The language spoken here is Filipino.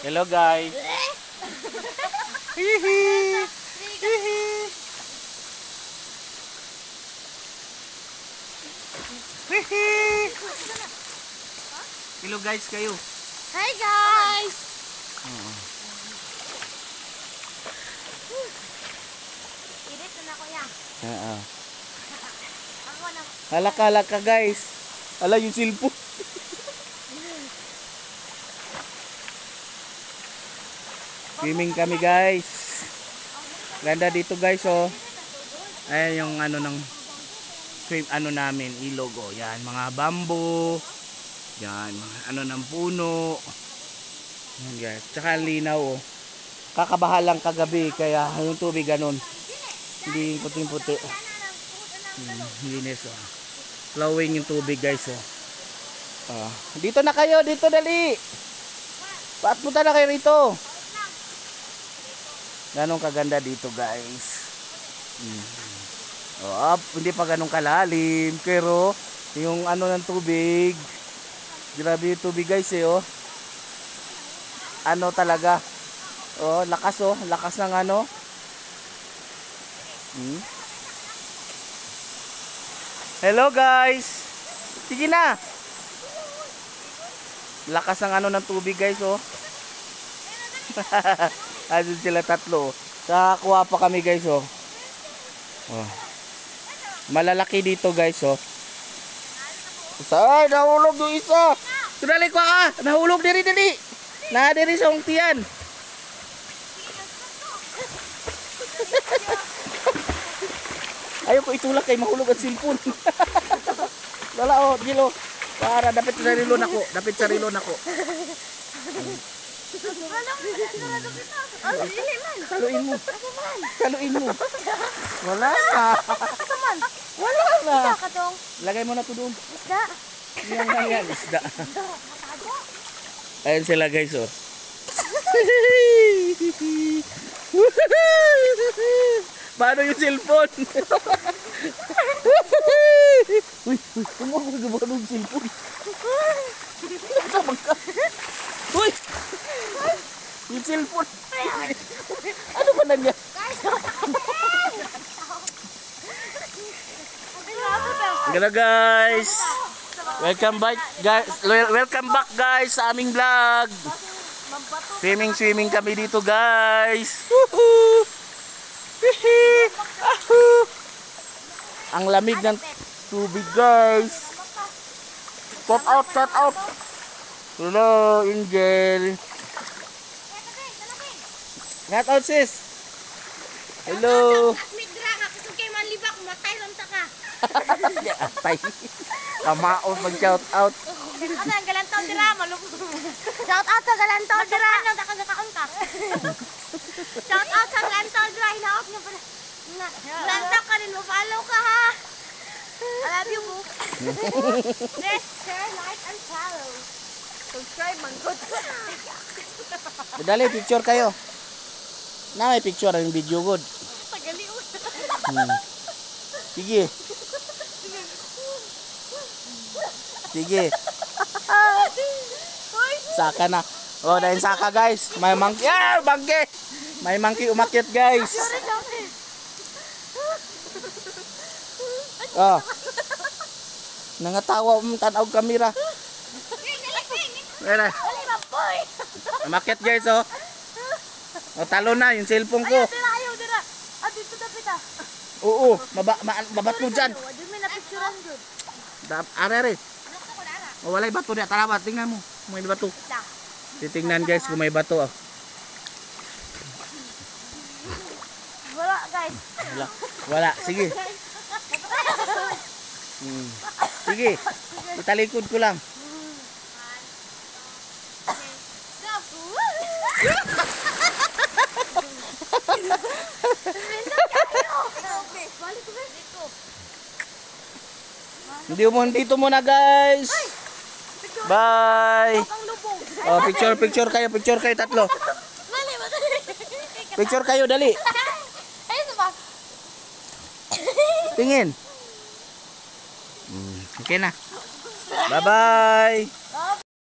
Hello guys. Hihi. Hihi. Hihi. Hello guys kayo. Hi guys. Edit na ako yan. Oo. Ako na. Halak-halak ka guys. Ala yung silpo. Swimming kami guys. Ganda dito guys oh. Ayan yung ano ng swim ano namin, ilog oh. Yan mga bamboo. Yan mga ano ng puno. Yan guys. Tsaka linaw oh. Kakabaha lang kagabi kaya yung tubig ganun. Hindi puting-puti. Linis oh. Flowing yung tubig guys oh. Dito na kayo, dito dali. Punta na kayo rito. Ganong kaganda dito guys. Hindi pa ganong kalalim pero yung ano ng tubig, grabe yung tubig guys eh oh. Ano talaga? Lakas ng ano. Hello guys. Sige na. Lakas ng ano ng tubig guys oh. Ayan sila tatlo. Nakakuha pa kami guys oh. Malalaki dito guys oh. Ay, nahulog yung isa. Dali ko nahulog diri. Na diri sa ungtian. Ayoko itulak kay mahulog at cellphone. Wala oh, gilo. Para dapat sa rilo nako. Kaluin mo. Wala na. Wala na. Lagay mo na to doon. Isda. Yan, isda. Ayan sila guys oh. Paano yung cellphone? Uy, kumuha ko gabano yung cellphone. Sama ka. Uy! Yung cellphone. Ano ba na niya? Gala guys. Welcome back guys sa aming vlog. Swimming kami dito guys. Ang lamig ng tubig guys. Shout out. Hello Angel. Shout out sis. Hello. Atay. Kamaon mag shout out. Ano ang galantaw dira malupot. Shout out sa galantaw dira. Nakakaon ka. Shout out sa galantaw dira hinaot niya pala. Galantaw ka rin mo follow ka ha. I love you boo. Please share, like and follow. Subscribe man good. Dali picture kayo. Na may picture ang video good. Pagaliw. Sige. Sige. Saka na. Oh, dahil saka guys. May monkey. Monkey. May monkey umakyat guys. Nangatawa tanaw kamera. Wala. Umakyat guys oh. Talo na yung cellphone ko. Ayaw dira. Dito dapat Oo, mabat mo dyan. Di may napicturean good. Are. Walay bato niya. Tara ba, tingnan mo. May bato. Titingnan guys kung may bato. Wala guys. Wala. Sige. Sige. Italikod ko lang. Dito muna guys. Bye. Picture kayo tatlo. Picture kayo dali. Tingin. Okay na. Bye-bye.